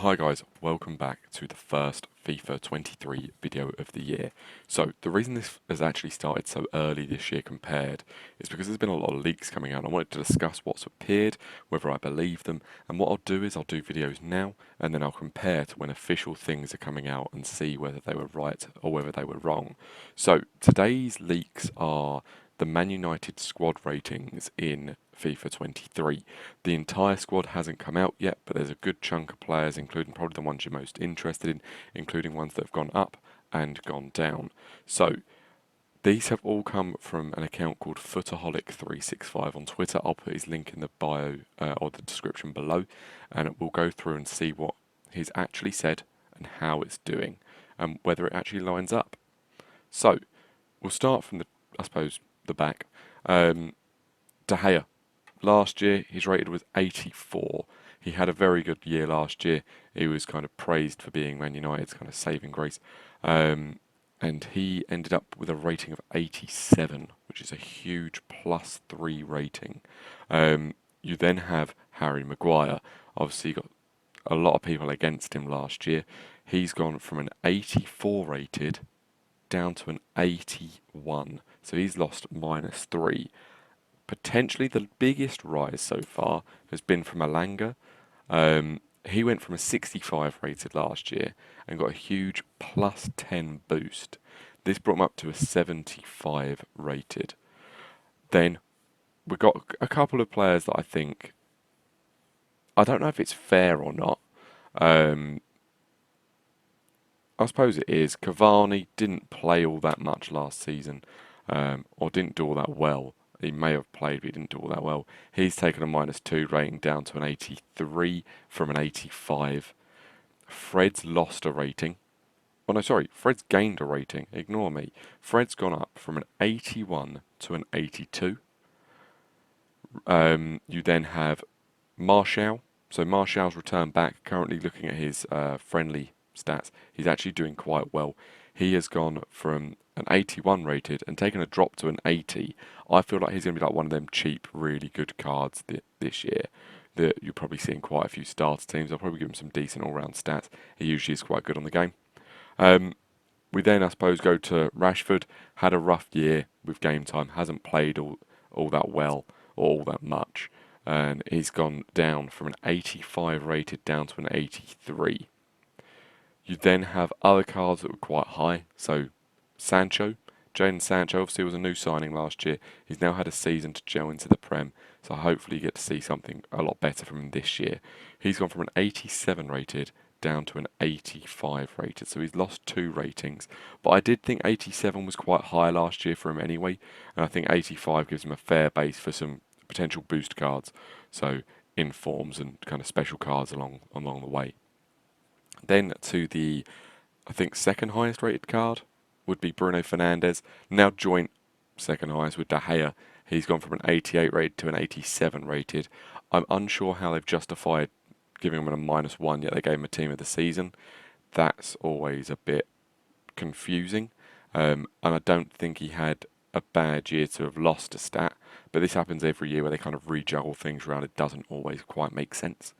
Hi guys, welcome back to the first FIFA 23 video of the year. So the reason this has actually started so early this year compared is because there's been a lot of leaks coming out. I wanted to discuss what's appeared, whether I believe them, and what I'll do is I'll do videos now and then I'll compare to when official things are coming out and see whether they were right or whether they were wrong. So today's leaks are the Man United squad ratings in FIFA 23. The entire squad hasn't come out yet, but there's a good chunk of players, including probably the ones you're most interested in, including ones that have gone up and gone down. So these have all come from an account called Footerholic365 on Twitter. I'll put his link in the bio or the description below, and we'll go through and see what he's actually said and how it's doing, and whether it actually lines up. So we'll start from I suppose, the back. De Gea. Last year, his rated was 84. He had a very good year last year. He was kind of praised for being Man United's kind of saving grace. And he ended up with a rating of 87, which is a huge +3 rating. You then have Harry Maguire. Obviously, got a lot of people against him last year. He's gone from an 84 rated down to an 81. So he's lost -3. Potentially the biggest rise so far has been from Alanga. He went from a 65 rated last year and got a huge +10 boost. This brought him up to a 75 rated. Then we've got a couple of players that I don't know if it's fair or not. I suppose it is. Cavani didn't play all that much last season, or didn't do all that well. He may have played, but he didn't do all that well. He's taken a -2 rating down to an 83 from an 85. Fred's lost a rating. Oh no, sorry, Fred's gained a rating. Ignore me. Fred's gone up from an 81 to an 82. You then have Martial. So Martial's returned back. Currently looking at his friendly stats, he's actually doing quite well. He has gone from an 81 rated and taken a drop to an 80. I feel like he's going to be like one of them cheap, really good cards this year that you're probably seeing quite a few starter teams. I'll probably give him some decent all-round stats. He usually is quite good on the game. We then, I suppose, go to Rashford. Had a rough year with game time. Hasn't played all that well or all that much. And he's gone down from an 85 rated down to an 83. You then have other cards that were quite high. So Jadon Sancho obviously was a new signing last year. He's now had a season to gel into the Prem, so hopefully you get to see something a lot better from him this year. He's gone from an 87 rated down to an 85 rated, so he's lost 2 ratings. But I did think 87 was quite high last year for him anyway, and I think 85 gives him a fair base for some potential boost cards, so informs and kind of special cards along the way. Then to the, I think, second highest rated card would be Bruno Fernandes, now joint second highest with De Gea. He's gone from an 88 rated to an 87 rated. I'm unsure how they've justified giving him a -1, yet they gave him a team of the season. That's always a bit confusing. And I don't think he had a bad year to have lost a stat, but this happens every year where they kind of rejuggle things around. It doesn't always quite make sense.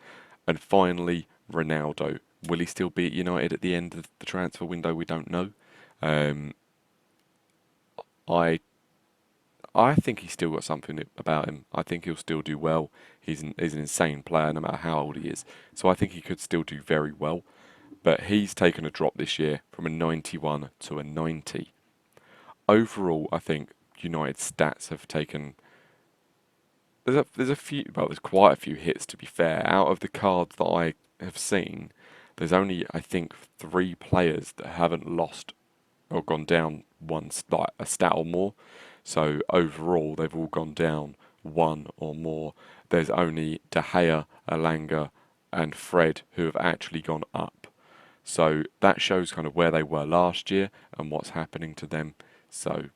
And finally, Ronaldo. Will he still be at United at the end of the transfer window? We don't know. I think he's still got something about him. I think he'll still do well. He's an insane player, no matter how old he is. So I think he could still do very well. But he's taken a drop this year from a 91 to a 90. Overall, I think United's stats have taken. There's quite a few hits, to be fair. Out of the cards that I have seen, there's only, I think, 3 players that haven't lost or gone down like a stat or more. So overall, they've all gone down 1 or more. There's only De Gea, Alanga, and Fred who have actually gone up. So that shows kind of where they were last year and what's happening to them. So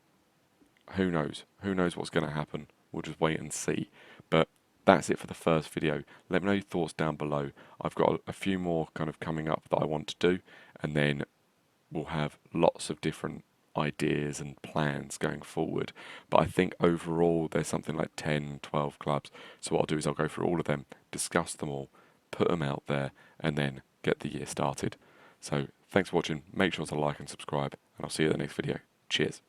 who knows? Who knows what's going to happen? We'll just wait and see. But that's it for the first video. Let me know your thoughts down below. I've got a few more kind of coming up that I want to do, and then we'll have lots of different ideas and plans going forward. But I think overall there's something like 10, 12 clubs. So what I'll do is I'll go through all of them, discuss them all, put them out there, and then get the year started. So thanks for watching, make sure to like and subscribe, and I'll see you in the next video. Cheers.